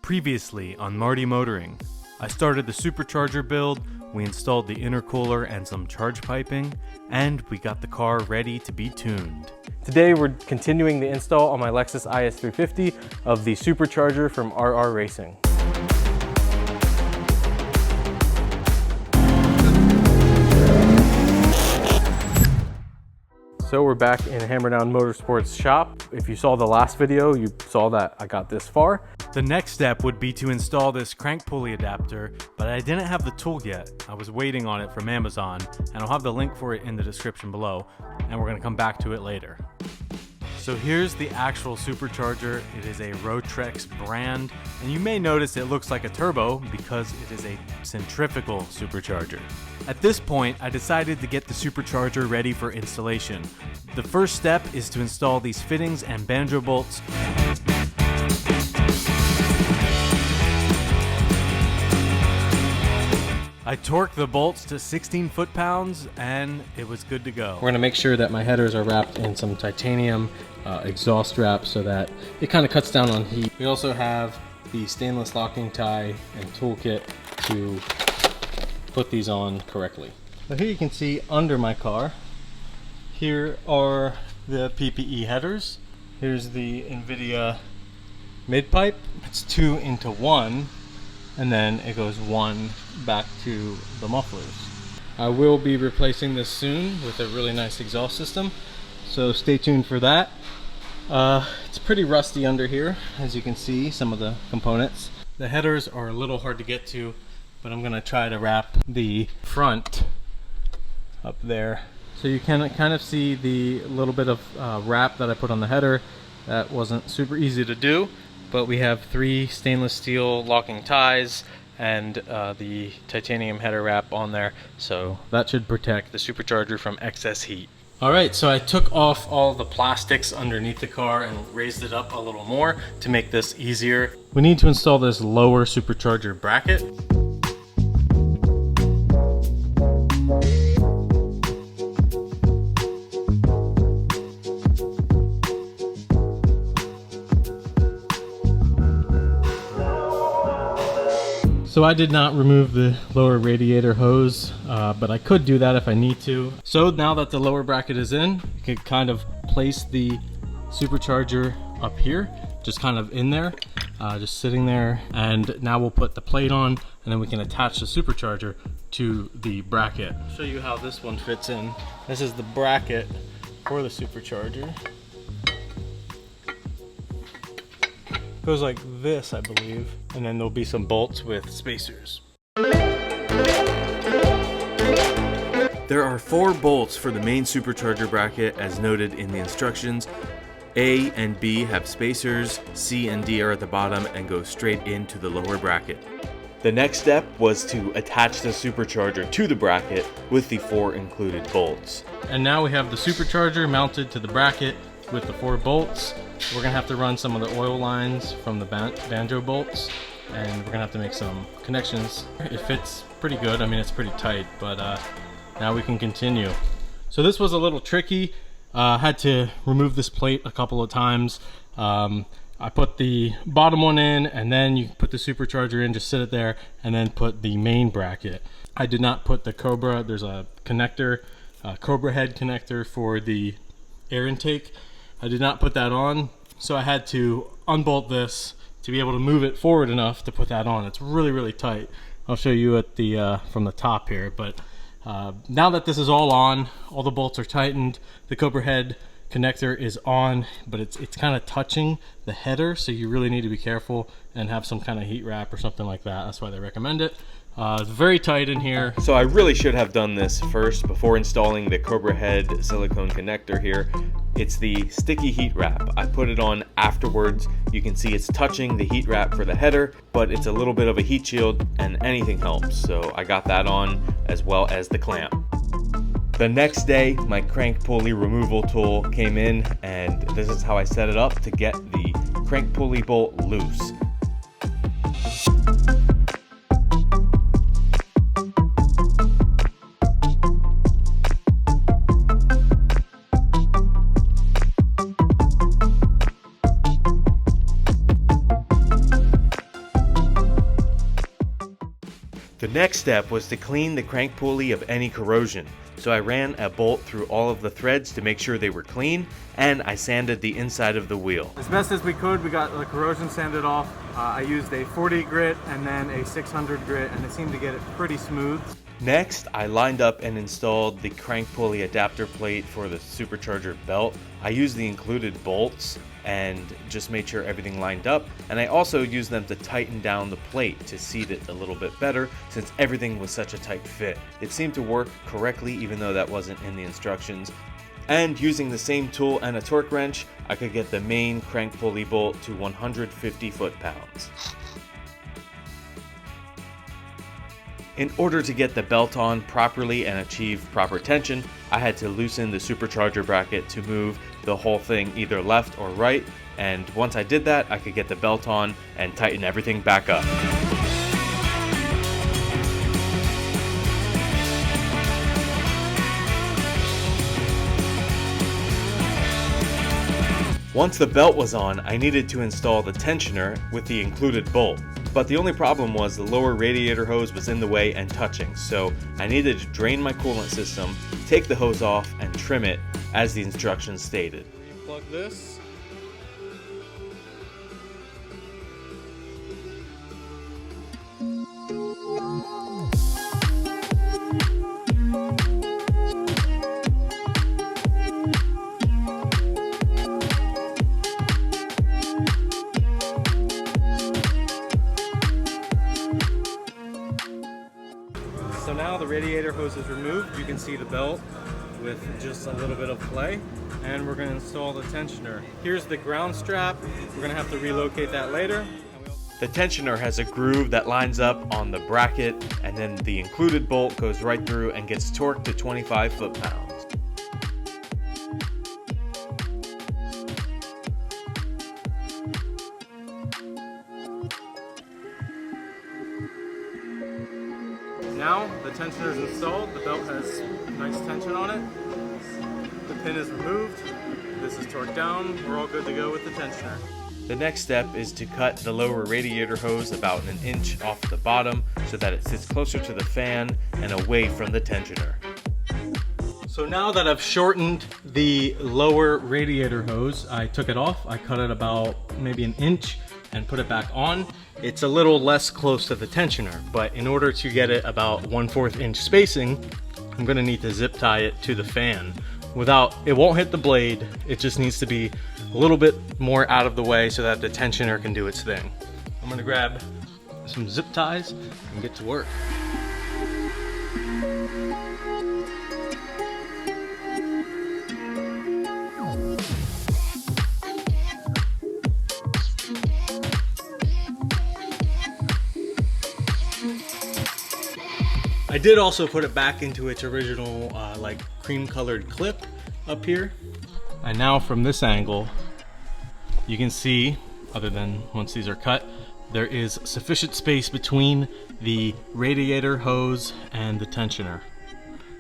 Previously on Marty Motoring, I started the Supercharger build, we installed the intercooler and some charge piping, and we got the car ready to be tuned. Today we're continuing the install on my Lexus IS 350 of the Supercharger from RR Racing. So we're back in Hammerdown Motorsports shop. If you saw the last video, you saw that I got this far. The next step would be to install this crank pulley adapter, but I didn't have the tool yet. I was waiting on it from Amazon, and I'll have the link for it in the description below, and we're gonna come back to it later. So here's the actual Supercharger. It is a Rotrex brand, and you may notice it looks like a turbo because it is a centrifugal supercharger. At this point, I decided to get the Supercharger ready for installation. The first step is to install these fittings and banjo bolts. I torqued the bolts to 16 foot-pounds and it was good to go. We're gonna make sure that my headers are wrapped in some titanium exhaust wrap so that it kind of cuts down on heat. We also have the stainless locking tie and toolkit to put these on correctly. So here you can see under my car, here are the PPE headers. Here's the NVIDIA mid pipe. It's 2 into 1. And then it goes 1 back to the mufflers. I will be replacing this soon with a really nice exhaust system, so stay tuned for that. It's pretty rusty under here, as you can see, some of the components. The headers are a little hard to get to, but I'm gonna try to wrap the front up there. So you can kind of see the little bit of wrap that I put on the header. That wasn't super easy to do. But we have 3 stainless steel locking ties and the titanium header wrap on there, so that should protect the Supercharger from excess heat. Alright, so I took off all the plastics underneath the car and raised it up a little more to make this easier. We need to install this lower Supercharger bracket. So I did not remove the lower radiator hose, but I could do that if I need to. So now that the lower bracket is in, you can kind of place the Supercharger up here, just kind of in there, just sitting there. And now we'll put the plate on and then we can attach the Supercharger to the bracket. I'll show you how this one fits in. This is the bracket for the Supercharger. Goes like this, I believe, and then there'll be some bolts with spacers. There are 4 bolts for the main Supercharger bracket as noted in the instructions. A and B have spacers, C and D are at the bottom and go straight into the lower bracket. The next step was to attach the Supercharger to the bracket with the 4 included bolts. And now we have the Supercharger mounted to the bracket with the 4 bolts. We're gonna have to run some of the oil lines from the banjo bolts, and we're gonna have to make some connections. It fits pretty good. I mean, it's pretty tight, but now we can continue. So this was a little tricky. Had to remove this plate a couple of times. I put the bottom one in, and then you put the Supercharger in, just sit it there, and then put the main bracket. I did not put the Cobra. There's a connector, Cobra head connector for the air intake. I did not put that on, so I had to unbolt this to be able to move it forward enough to put that on. It's really, really tight. I'll show you at the from the top here, but now that this is all on, all the bolts are tightened, the Cobra head connector is on, but it's kind of touching the header, so you really need to be careful and have some kind of heat wrap or something like that. That's why they recommend it. It's very tight in here. So I really should have done this first before installing the Cobra head silicone connector here. It's the sticky heat wrap. I put it on afterwards. You can see it's touching the heat wrap for the header, but it's a little bit of a heat shield and anything helps. So I got that on as well as the clamp. The next day, my crank pulley removal tool came in, and this is how I set it up to get the crank pulley bolt loose. The next step was to clean the crank pulley of any corrosion. So I ran a bolt through all of the threads to make sure they were clean, and I sanded the inside of the wheel. As best as we could, we got the corrosion sanded off. I used a 40 grit and then a 600 grit, and it seemed to get it pretty smooth. Next, I lined up and installed the crank pulley adapter plate for the Supercharger belt. I used the included bolts and just made sure everything lined up, and I also used them to tighten down the plate to seat it a little bit better since everything was such a tight fit. It seemed to work correctly even though that wasn't in the instructions. And using the same tool and a torque wrench, I could get the main crank pulley bolt to 150 foot-pounds. In order to get the belt on properly and achieve proper tension, I had to loosen the Supercharger bracket to move the whole thing either left or right, and once I did that, I could get the belt on and tighten everything back up. Once the belt was on, I needed to install the tensioner with the included bolt. But the only problem was the lower radiator hose was in the way and touching, so I needed to drain my coolant system, take the hose off, and trim it as the instructions stated. Plug this. So now the radiator hose is removed. You can see the belt with just a little bit of play, and we're going to install the tensioner. Here's the ground strap. We're going to have to relocate that later. The tensioner has a groove that lines up on the bracket, and then the included bolt goes right through and gets torqued to 25 foot-pounds. Now the tensioner is installed. The belt has nice tension on it. The pin is removed. This is torqued down. We're all good to go with the tensioner. The next step is to cut the lower radiator hose about an inch off the bottom so that it sits closer to the fan and away from the tensioner. So now that I've shortened the lower radiator hose, I took it off. I cut it about maybe an inch and put it back on. It's a little less close to the tensioner, but in order to get it about 1/4 inch spacing, I'm gonna need to zip tie it to the fan. It won't hit the blade, it just needs to be a little bit more out of the way so that the tensioner can do its thing. I'm gonna grab some zip ties and get to work. I did also put it back into its original like cream colored clip up here. And now from this angle, you can see, other than once these are cut, there is sufficient space between the radiator hose and the tensioner.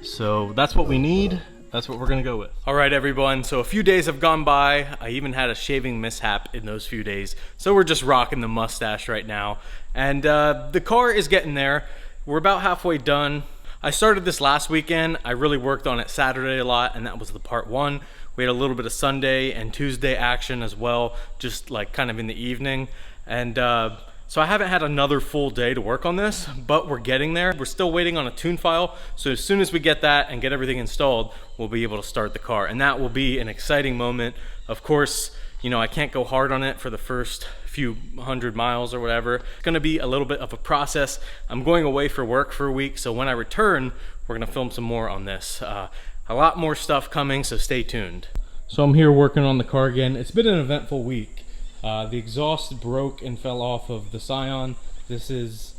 So that's what we need. That's what we're gonna go with. All right, everyone, so a few days have gone by. I even had a shaving mishap in those few days. So we're just rocking the mustache right now. And the car is getting there. We're about halfway done. I started this last weekend. I really worked on it Saturday a lot, and that was the part one. We had a little bit of Sunday and Tuesday action as well, just like kind of in the evening. And so I haven't had another full day to work on this, but we're getting there. We're still waiting on a tune file. So as soon as we get that and get everything installed, we'll be able to start the car. And that will be an exciting moment. Of course, you know, I can't go hard on it for the first few 100 miles or whatever. It's gonna be a little bit of a process. I'm going away for work for a week, so when I return, we're gonna film some more on this. A lot more stuff coming, so stay tuned. So I'm here working on the car again. It's been an eventful week. The exhaust broke and fell off of the Scion. This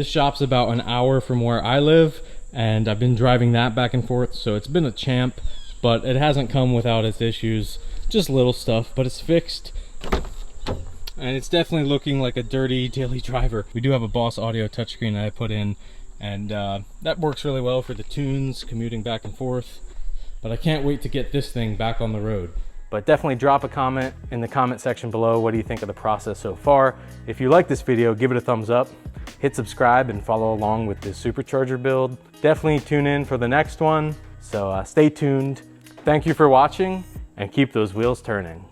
shop's about an hour from where I live, and I've been driving that back and forth, so it's been a champ, but it hasn't come without its issues. Just little stuff, but it's fixed. And it's definitely looking like a dirty daily driver. We do have a Boss Audio touchscreen that I put in, and that works really well for the tunes, commuting back and forth. But I can't wait to get this thing back on the road. But definitely drop a comment in the comment section below. What do you think of the process so far? If you like this video, give it a thumbs up. hit subscribe and follow along with this Supercharger build. Definitely tune in for the next one, so stay tuned. Thank you for watching, and keep those wheels turning.